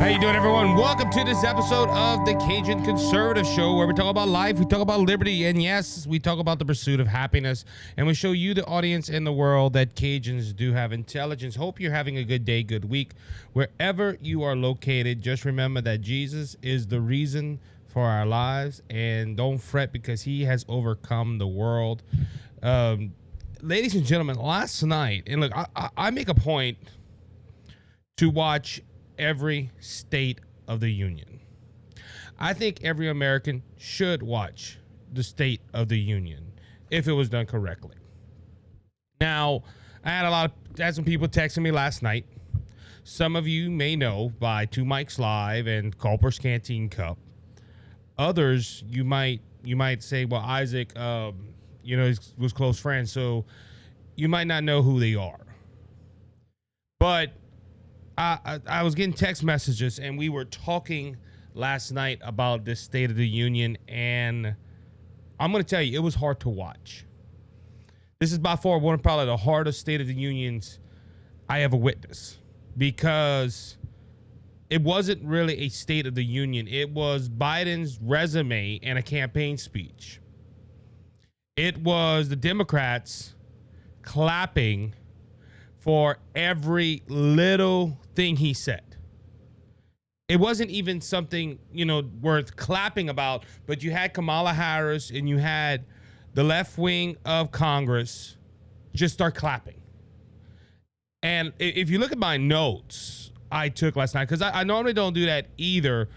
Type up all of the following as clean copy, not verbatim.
How you doing, everyone? Welcome to this episode of the Cajun Conservative Show, where we talk about life, we talk about liberty, and yes, we talk about the pursuit of happiness, and we show you, the audience, and the world that Cajuns do have intelligence. Hope you're having a good day, good week. Wherever you are located, just remember that Jesus is the reason for our lives, and don't fret because he has overcome the world. Ladies and gentlemen, last night, and look, I make a point to watch every State of the Union. I think every American should watch the State of the Union if it was done correctly. Now, I had some people texting me last night. Some of you may know by Two Mics Live and Culper's Canteen Cup. Others, you might say, well, Isaac, was close friends, so you might not know who they are. But I was getting text messages, and we were talking last night about this State of the Union, and I'm going to tell you, it was hard to watch. This is by far one of probably the hardest State of the Unions I ever witnessed, because it wasn't really a State of the Union. It was Biden's resume and a campaign speech. It was the Democrats clapping for every little thing he said. It wasn't even something, worth clapping about, but you had Kamala Harris and you had the left wing of Congress just start clapping. And if you look at my notes I took last night, because I normally don't do that either,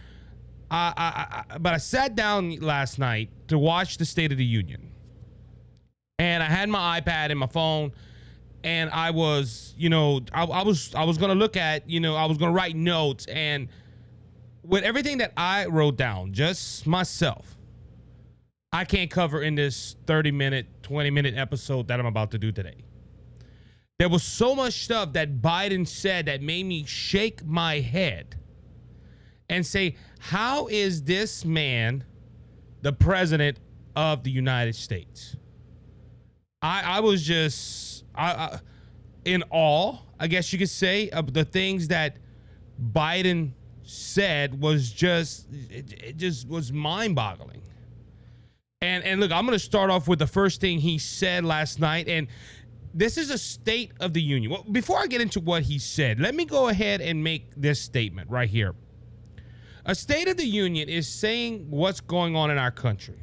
but I sat down last night to watch the State of the Union. And I had my iPad and my phone, and I was, I was going to look at, I was going to write notes, and with everything that I wrote down, just myself, I can't cover in this 30-minute, 20-minute episode that I'm about to do today. There was so much stuff that Biden said that made me shake my head and say, how is this man the president of the United States? I was just in awe, I guess you could say, of the things that Biden said. Was just, it just was mind-boggling. And look, I'm going to start off with the first thing he said last night, and this is a State of the Union. Well, before I get into what he said, let me go ahead and make this statement right here. A State of the Union is saying what's going on in our country.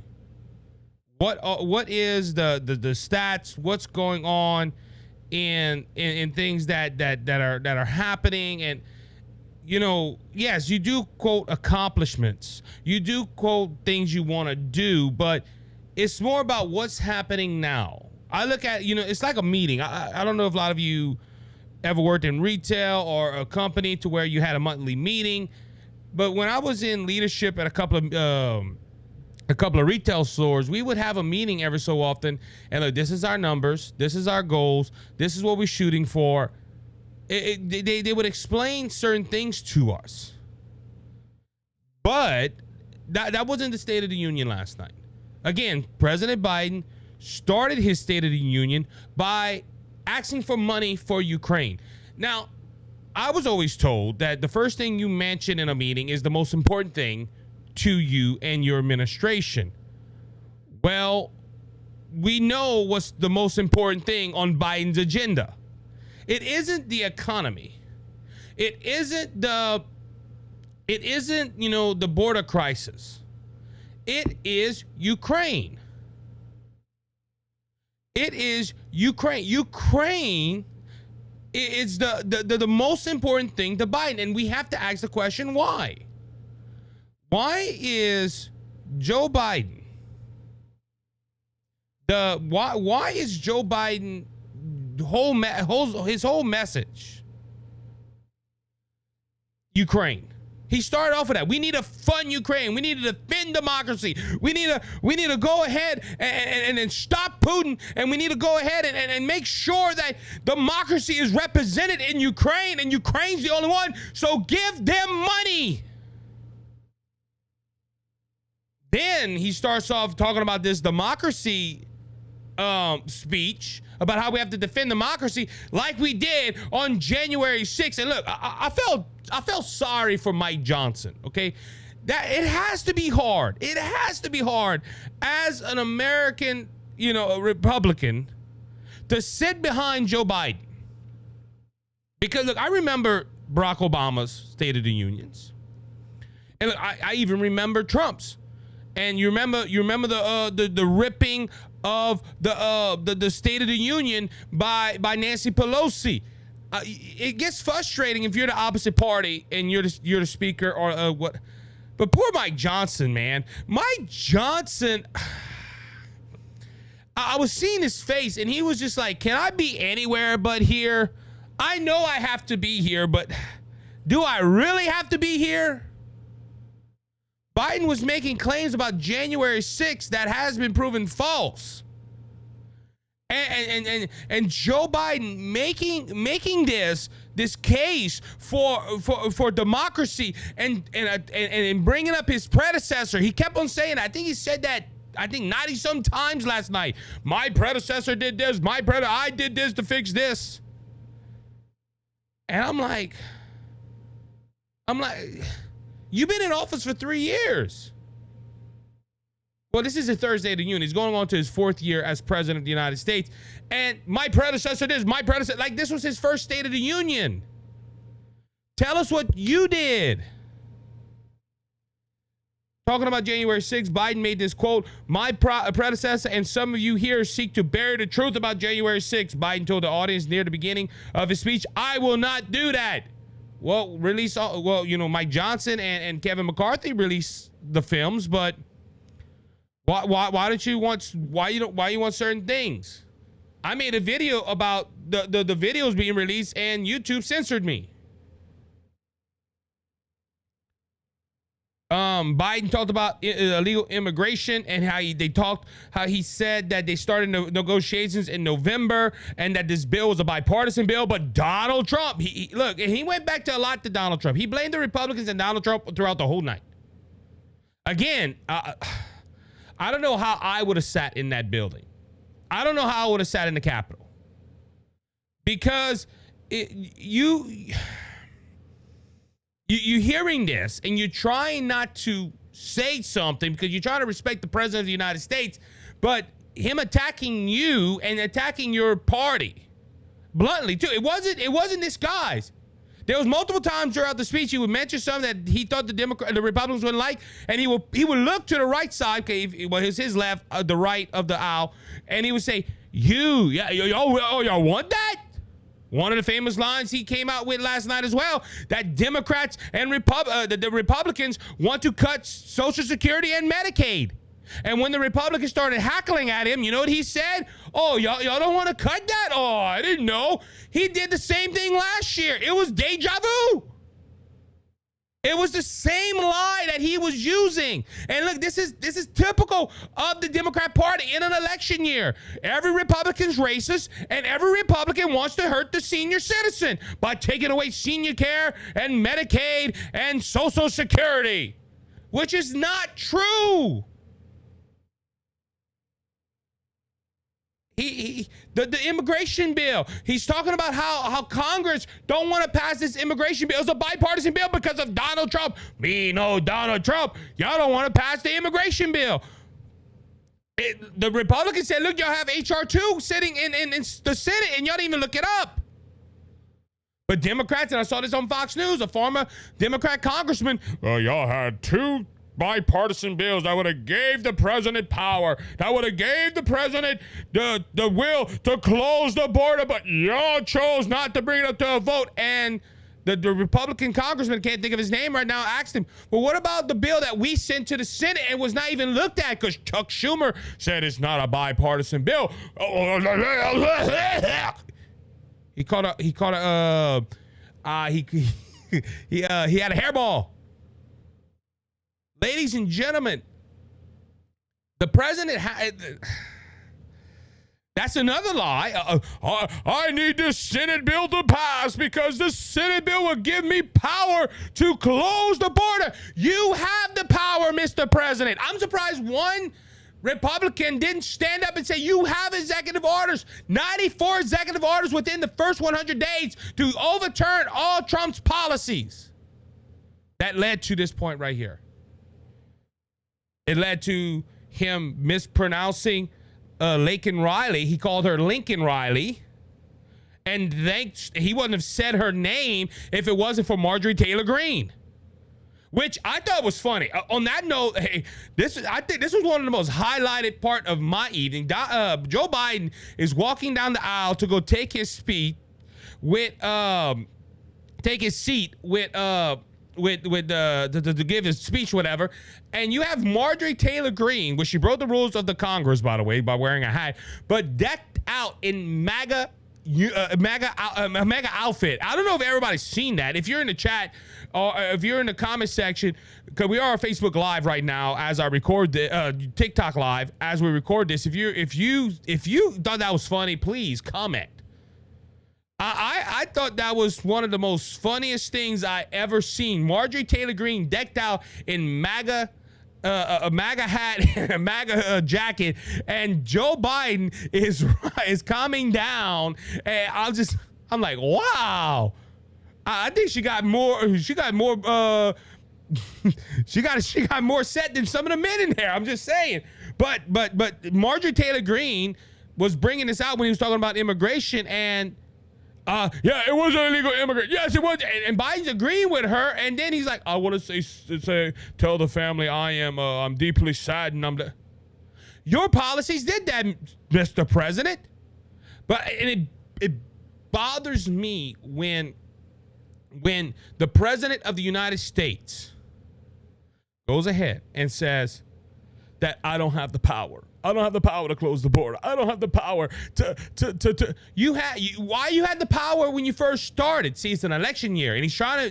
What is the stats? What's going on in things that are happening? And yes, you do quote accomplishments. You do quote things you want to do, but it's more about what's happening now. I look at, it's like a meeting. I don't know if a lot of you ever worked in retail or a company to where you had a monthly meeting, but when I was in leadership at a couple of retail stores, we would have a meeting every so often, and look, this is our numbers, this is our goals, this is what we're shooting for. They would explain certain things to us, but that wasn't the State of the Union last night. Again, President Biden started his State of the Union by asking for money for Ukraine. Now, I was always told that the first thing you mention in a meeting is the most important thing to you and your administration. Well, we know what's the most important thing on Biden's agenda. It isn't the economy. It isn't the border crisis. It is Ukraine. It is Ukraine. Ukraine is the most important thing to Biden, and we have to ask the question, why? Why is Joe Biden why is Joe Biden his whole message Ukraine? He started off with that. We need to fund Ukraine. We need to defend democracy. We need to go ahead and stop Putin, and we need to go ahead and make sure that democracy is represented in Ukraine, and Ukraine's the only one. So give them money. Then he starts off talking about this democracy speech about how we have to defend democracy like we did on January 6th. And look, I felt sorry for Mike Johnson, okay? That it has to be hard. It has to be hard as an American, a Republican, to sit behind Joe Biden. Because look, I remember Barack Obama's State of the Unions. And look, I even remember Trump's. And you remember the ripping of the State of the Union by Nancy Pelosi. It gets frustrating if you're the opposite party and you're the speaker or what. But poor Mike Johnson, man. Mike Johnson, I was seeing his face and he was just like, can I be anywhere but here? I know I have to be here, but do I really have to be here? Biden was making claims about January 6th that has been proven false. And Joe Biden making this case for democracy and bringing up his predecessor. He kept on saying, I think he said that, 90 some times last night. My predecessor did this. I did this to fix this. And I'm like, you've been in office for 3 years. Well, this is a Thursday of the Union. He's going on to his 4th year as president of the United States. And my predecessor, like this was his first State of the Union. Tell us what you did. Talking about January 6th, Biden made this quote, my predecessor and some of you here seek to bury the truth about January 6th. Biden told the audience near the beginning of his speech, I will not do that. Well, Mike Johnson and Kevin McCarthy released the films, but why you want certain things? I made a video about the videos being released and YouTube censored me. Biden talked about illegal immigration and how he said that they started negotiations in November and that this bill was a bipartisan bill. But Donald Trump, he went back to a lot to Donald Trump. He blamed the Republicans and Donald Trump throughout the whole night. Again, I don't know how I would have sat in that building. I don't know how I would have sat in the Capitol. Because you're hearing this and you're trying not to say something because you're trying to respect the president of the United States, but him attacking you and attacking your party bluntly too. It wasn't this guy's. There was multiple times throughout the speech he would mention something that he thought the Republicans wouldn't like, and he would look to the right side, okay, it was his left, the right of the aisle, and he would say, y'all want that? One of the famous lines he came out with last night as well, that Democrats and the Republicans want to cut Social Security and Medicaid. And when the Republicans started hackling at him, you know what he said? Oh, y'all don't want to cut that? Oh, I didn't know. He did the same thing last year. It was deja vu. It was the same lie that he was using. And look, this is typical of the Democrat Party in an election year. Every Republican's racist, and every Republican wants to hurt the senior citizen by taking away senior care and Medicaid and Social Security, which is not true. The immigration bill, he's talking about how Congress don't want to pass this immigration bill. It's a bipartisan bill because of Donald Trump. Me know Donald Trump. Y'all don't want to pass the immigration bill. The Republicans said, look, y'all have H.R. 2 sitting in the Senate and y'all didn't even look it up. But Democrats, and I saw this on Fox News, a former Democrat congressman, y'all had 2 bipartisan bills that would have gave the president power, that would have gave the president the will to close the border, but y'all chose not to bring it up to a vote. And the Republican congressman, can't think of his name right now, asked him, well, what about the bill that we sent to the Senate and was not even looked at because Chuck Schumer said it's not a bipartisan bill? He had a hairball. Ladies and gentlemen, the president that's another lie. I need the Senate bill to pass because the Senate bill will give me power to close the border. You have the power, Mr. President. I'm surprised one Republican didn't stand up and say, you have executive orders, 94 executive orders within the first 100 days to overturn all Trump's policies. That led to this point right here. It led to him mispronouncing Laken Riley. He called her Lincoln Riley. And he wouldn't have said her name if it wasn't for Marjorie Taylor Greene, which I thought was funny. On that note, hey, I think this was one of the most highlighted part of my evening. Joe Biden is walking down the aisle to go take his seat with to give his speech, whatever. And you have Marjorie Taylor Greene, which she broke the rules of the Congress, by the way, by wearing a hat, but decked out in MAGA outfit. I don't know if everybody's seen that. If you're in the chat or if you're in the comment section, because we are on Facebook Live right now as I record the TikTok Live as we record this. If you thought that was funny, please comment. I thought that was one of the most funniest things I ever seen. Marjorie Taylor Greene decked out in MAGA. A MAGA hat and a MAGA jacket, and Joe Biden is calming down, and I'm like, wow. I think she got more she got more set than some of the men in there. I'm just saying. But Marjorie Taylor Greene was bringing this out when he was talking about immigration, and yeah, it was an illegal immigrant. Yes, it was. And Biden's agreeing with her. And then he's like, I want to tell the family I'm deeply saddened. Your policies did that, Mr. President. And it bothers me when the president of the United States goes ahead and says that I don't have the power. I don't have the power to close the border. I don't have the power why you had the power when you first started? See, it's an election year, and he's trying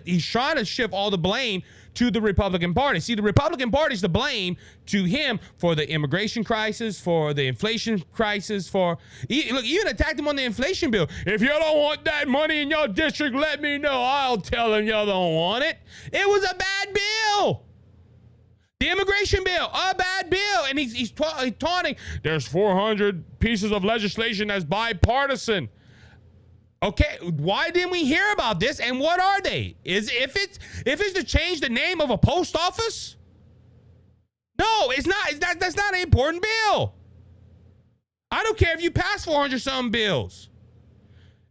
to shift all the blame to the Republican Party. See, the Republican Party's to blame to him for the immigration crisis, for the inflation crisis, look, even attacked him on the inflation bill. If you don't want that money in your district, let me know. I'll tell them you don't want it. It was a bad bill. The immigration bill, a bad bill. And he's taunting, there's 400 pieces of legislation that's bipartisan. Okay, why didn't we hear about this? And what are they? If it's to change the name of a post office? No, it's not. That's not an important bill. I don't care if you pass 400 some bills.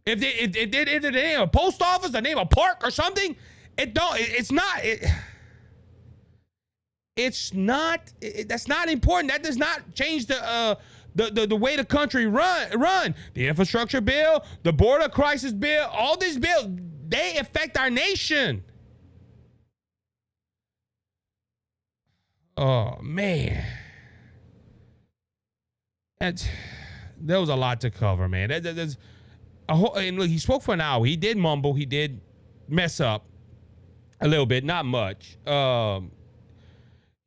If the name of a post office, the name of a park or something, it's not. That's not important. That does not change the way the country run. The infrastructure bill, the border crisis bill, all these bills, they affect our nation. Oh man, there was a lot to cover, man. There's a whole, and look, he spoke for an hour. He did mumble. He did mess up a little bit, not much.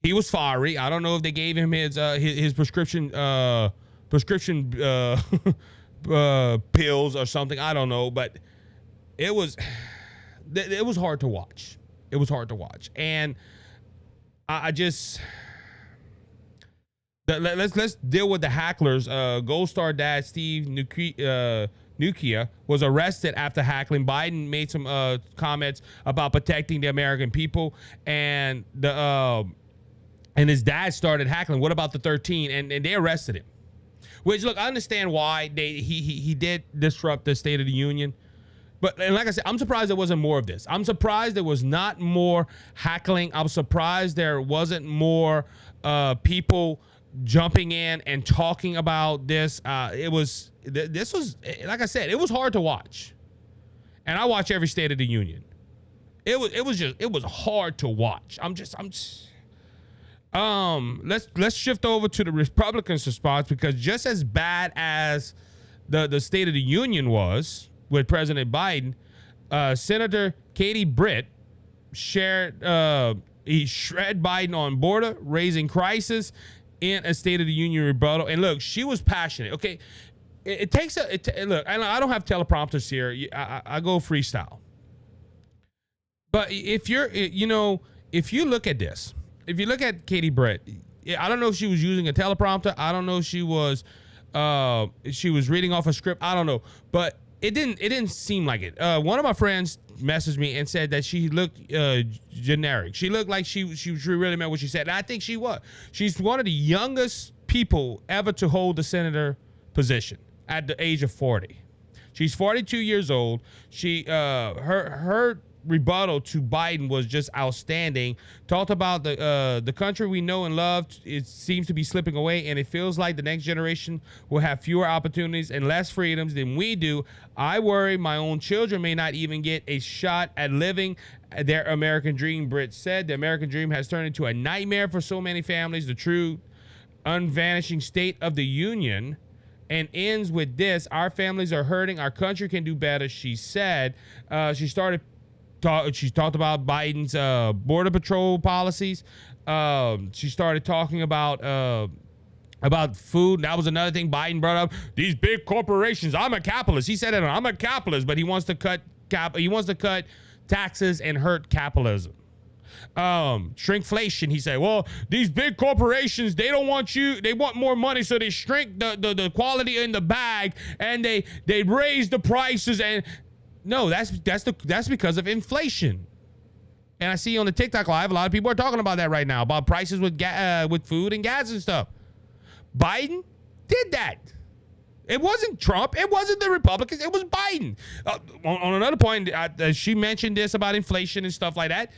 He was fiery. I don't know if they gave him his prescription pills or something. I don't know, but it was hard to watch. It was hard to watch, and I just let's deal with the hacklers. Gold Star dad Steve Nukia was arrested after hackling. Biden made some comments about protecting the American people, and and his dad started hackling. What about the 13? And they arrested him. Which, look, I understand why he did disrupt the State of the Union. But, and like I said, I'm surprised there wasn't more of this. I'm surprised there was not more hackling. I'm surprised there wasn't more people jumping in and talking about this. This was, like I said, it was hard to watch. And I watch every State of the Union. It was hard to watch. Let's shift over to the Republicans' response, because just as bad as the State of the Union was with President Biden, Senator Katie Britt shred Biden on border, raising crisis in a State of the Union rebuttal. And look, she was passionate. Okay, it takes look. I don't have teleprompters here. I go freestyle. But if you look at this. If you look at Katie Britt, I don't know if she was using a teleprompter. I don't know if she was reading off a script. I don't know, but it didn't seem like it. One of my friends messaged me and said that she looked generic. She looked like she really meant what she said. And I think she was. She's one of the youngest people ever to hold the senator position at the age of 40. She's 42 years old. She her rebuttal to Biden was just outstanding. Talked about the country we know and love. It seems to be slipping away, and it feels like the next generation will have fewer opportunities and less freedoms than we do. I worry my own children may not even get a shot at living their American dream, Britt said. The American dream has turned into a nightmare for so many families. The true unvanishing state of the union, and ends with this: our families are hurting. Our country can do better, she said. She talked about Biden's border patrol policies. She started talking about food. That was another thing Biden brought up. These big corporations. I'm a capitalist. He said it. I'm a capitalist, but he wants to cut taxes and hurt capitalism. Shrinkflation. He said, well, these big corporations, they don't want you. They want more money, so they shrink the quality in the bag, and they raise the prices. And no, that's because of inflation. And I see on the TikTok live, a lot of people are talking about that right now, about prices with food and gas and stuff. Biden did that. It wasn't Trump. It wasn't the Republicans. It was Biden. On another point, she mentioned this about inflation and stuff like that.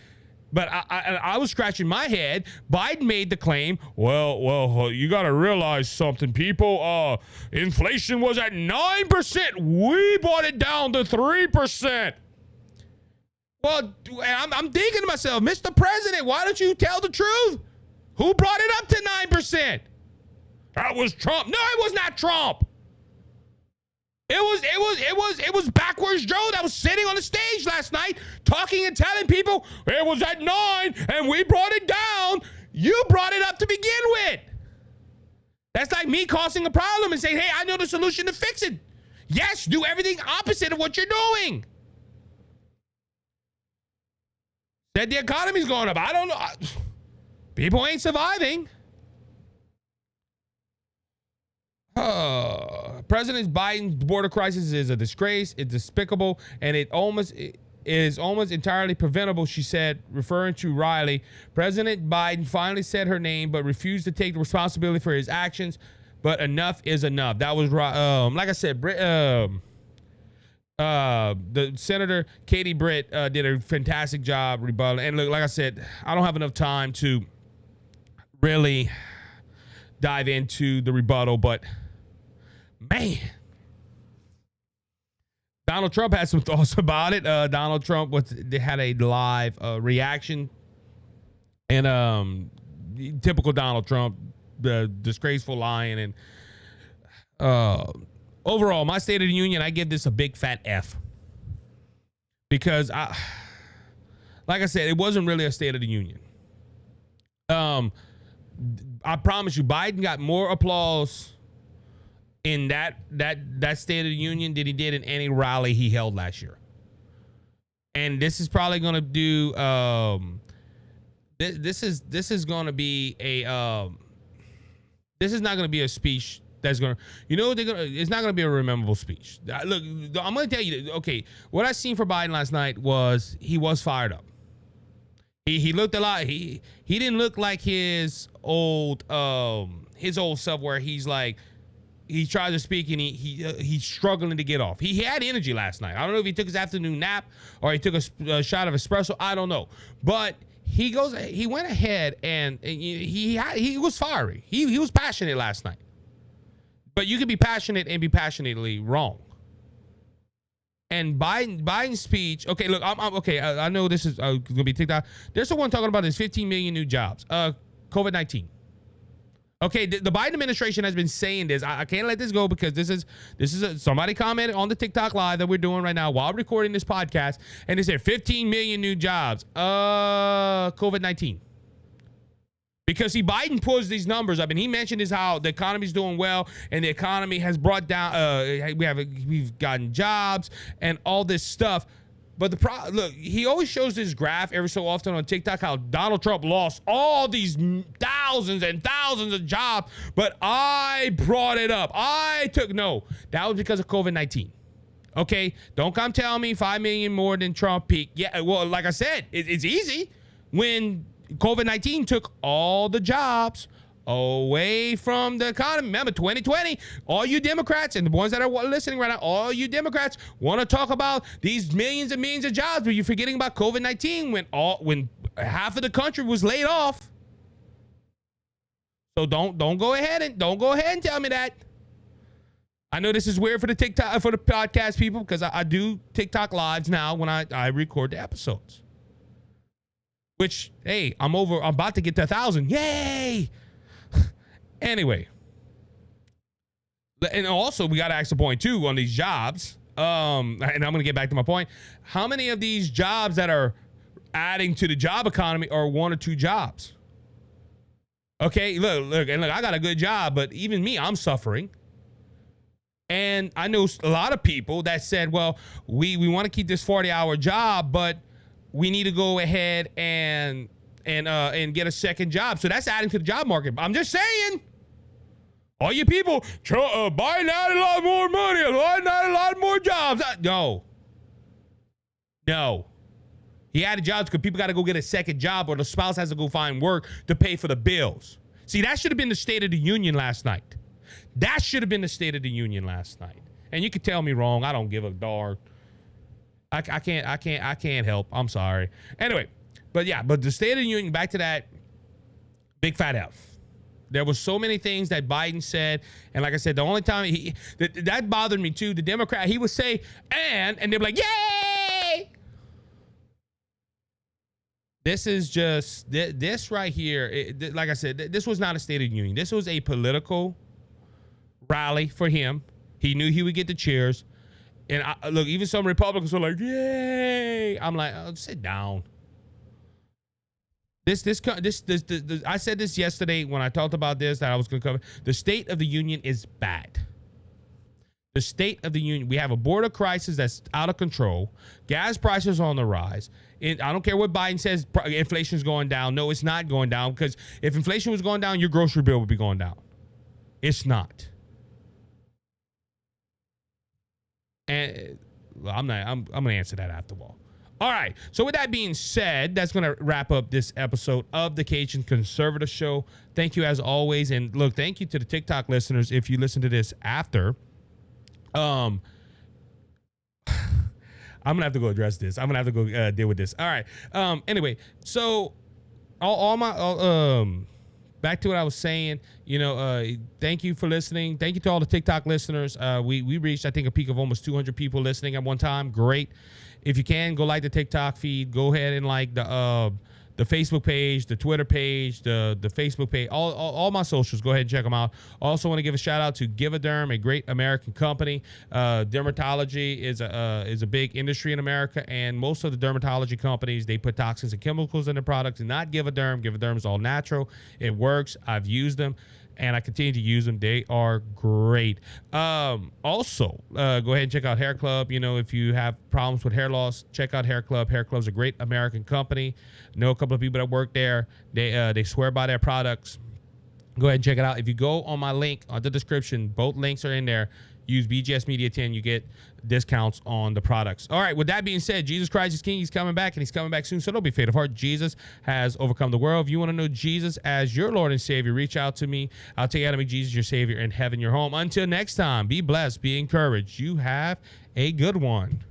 But I was scratching my head. Biden made the claim, well, you got to realize something, people. Inflation was at 9%. We brought it down to 3%. Well, I'm thinking to myself, Mr. President, why don't you tell the truth? Who brought it up to 9%? That was Trump. No, it was not Trump. It was backwards Joe that was sitting on the stage last night talking and telling people it was at 9 and we brought it down. You brought it up to begin with. That's like me causing a problem and saying, hey, I know the solution to fix it. Yes, do everything opposite of what you're doing. Said the economy's going up. I don't know. People ain't surviving. President Biden's border crisis is a disgrace. It's despicable, and it is almost entirely preventable, she said, referring to Riley. President Biden finally said her name, but refused to take the responsibility for his actions. But enough is enough. That was like I said, the Senator Katie Britt did a fantastic job rebutting. And look, like I said, I don't have enough time to really dive into the rebuttal, but man, Donald Trump had some thoughts about it. Donald Trump had a live reaction, and typical Donald Trump, the disgraceful lying. And overall, my State of the Union, I give this a big fat F, because like I said, it wasn't really a State of the Union. I promise you, Biden got more applause in that State of the Union than he did in any rally he held last year. And this is probably going to do. This is going to be a. This is not going to be a speech that's going to. You know what they're going to. It's not going to be a rememberable speech. Look, I'm going to tell you. Okay, what I seen for Biden last night was he was fired up. He looked a lot. He didn't look like his old self, where he's like. He tried to speak and he's struggling to get off. He had energy last night. I don't know if he took his afternoon nap or he took a shot of espresso. I don't know, but he went ahead and he was fiery. He was passionate last night. But you can be passionate and be passionately wrong. And Biden's speech. Okay, look, I'm okay. I know this is gonna be TikTok. There's someone talking about his 15 million new jobs. COVID-19. Okay, the Biden administration has been saying this. I can't let this go, because this is somebody commented on the TikTok live that we're doing right now while recording this podcast, and they said 15 million new jobs. COVID-19. Because see, Biden pulls these numbers up, and he mentioned how the economy's doing well, and the economy has brought down. We've gotten jobs and all this stuff. But look, he always shows this graph every so often on TikTok how Donald Trump lost all these thousands and thousands of jobs, but I brought it up. No, that was because of COVID-19. Okay, don't come tell me 5 million more than Trump peaked. Yeah, well, like I said, it's easy when COVID-19 took all the jobs away from the economy. Remember, 2020, all you Democrats and the ones that are listening right now, all you Democrats want to talk about these millions and millions of jobs, but you're forgetting about COVID-19 when half of the country was laid off. So don't go ahead and tell me that. I know this is weird for the podcast people, because I do TikTok lives now when I record the episodes. Which, hey, I'm about to get to 1,000. Yay! Anyway, and also we got to ask the point too on these jobs. And I'm going to get back to my point. How many of these jobs that are adding to the job economy are 1 or 2 jobs? Okay, look, I got a good job, but even me, I'm suffering. And I know a lot of people that said, well, we want to keep this 40-hour job, but we need to go ahead and get a second job. So that's adding to the job market. I'm just saying, all you people buying out a lot more money, buying out a lot more jobs. No. He added jobs because people got to go get a second job, or the spouse has to go find work to pay for the bills. See, that should have been the State of the Union last night. That should have been the State of the Union last night. And you can tell me wrong. I don't give a darn. I can't help. I'm sorry. Anyway, but the State of the Union, back to that big fat F. There was so many things that Biden said, and like I said, the only time that bothered me too. The Democrat, he would say and they'd be like, yay! This is just this right here. Like I said, this was not a State of the Union. This was a political rally for him. He knew he would get the cheers. And look, even some Republicans were like, yay! I'm like, oh, sit down. This I said this yesterday when I talked about this, that I was going to cover. The State of the Union is bad. The State of the Union. We have a border crisis that's out of control. Gas prices are on the rise. And I don't care what Biden says, inflation is going down. No, it's not going down, because if inflation was going down, your grocery bill would be going down. It's not. And I'm going to answer that after all. All right. So with that being said, that's going to wrap up this episode of the Cajun Conservative Show. Thank you as always. And look, thank you to the TikTok listeners. If you listen to this after, I'm going to have to go address this. I'm going to have to go deal with this. All right. Anyway, so back to what I was saying, thank you for listening. Thank you to all the TikTok listeners. We reached, I think, a peak of almost 200 people listening at one time. Great. If you can, go like the TikTok feed. Go ahead and like the Facebook page, the Twitter page, the Facebook page, all my socials. Go ahead and check them out. Also want to give a shout out to Give-A-Derm, a great American company. Dermatology is a big industry in America, and most of the dermatology companies, they put toxins and chemicals in their products. And not Give-A-Derm. Give-A-Derm is all natural. It works. I've used them, and I continue to use them. They are great. Also, go ahead and check out HairClub. If you have problems with hair loss, check out HairClub. HairClub's a great American company. Know a couple of people that work there. They swear by their products. Go ahead and check it out. If you go on my link on the description, both links are in there. Use BGS Media 10. You get discounts on the products. All right. With that being said, Jesus Christ is King. He's coming back, and he's coming back soon. So don't be faint of heart. Jesus has overcome the world. If you want to know Jesus as your Lord and Savior, reach out to me. I'll tell you how to make Jesus your Savior and heaven your home. Until next time, be blessed, be encouraged. You have a good one.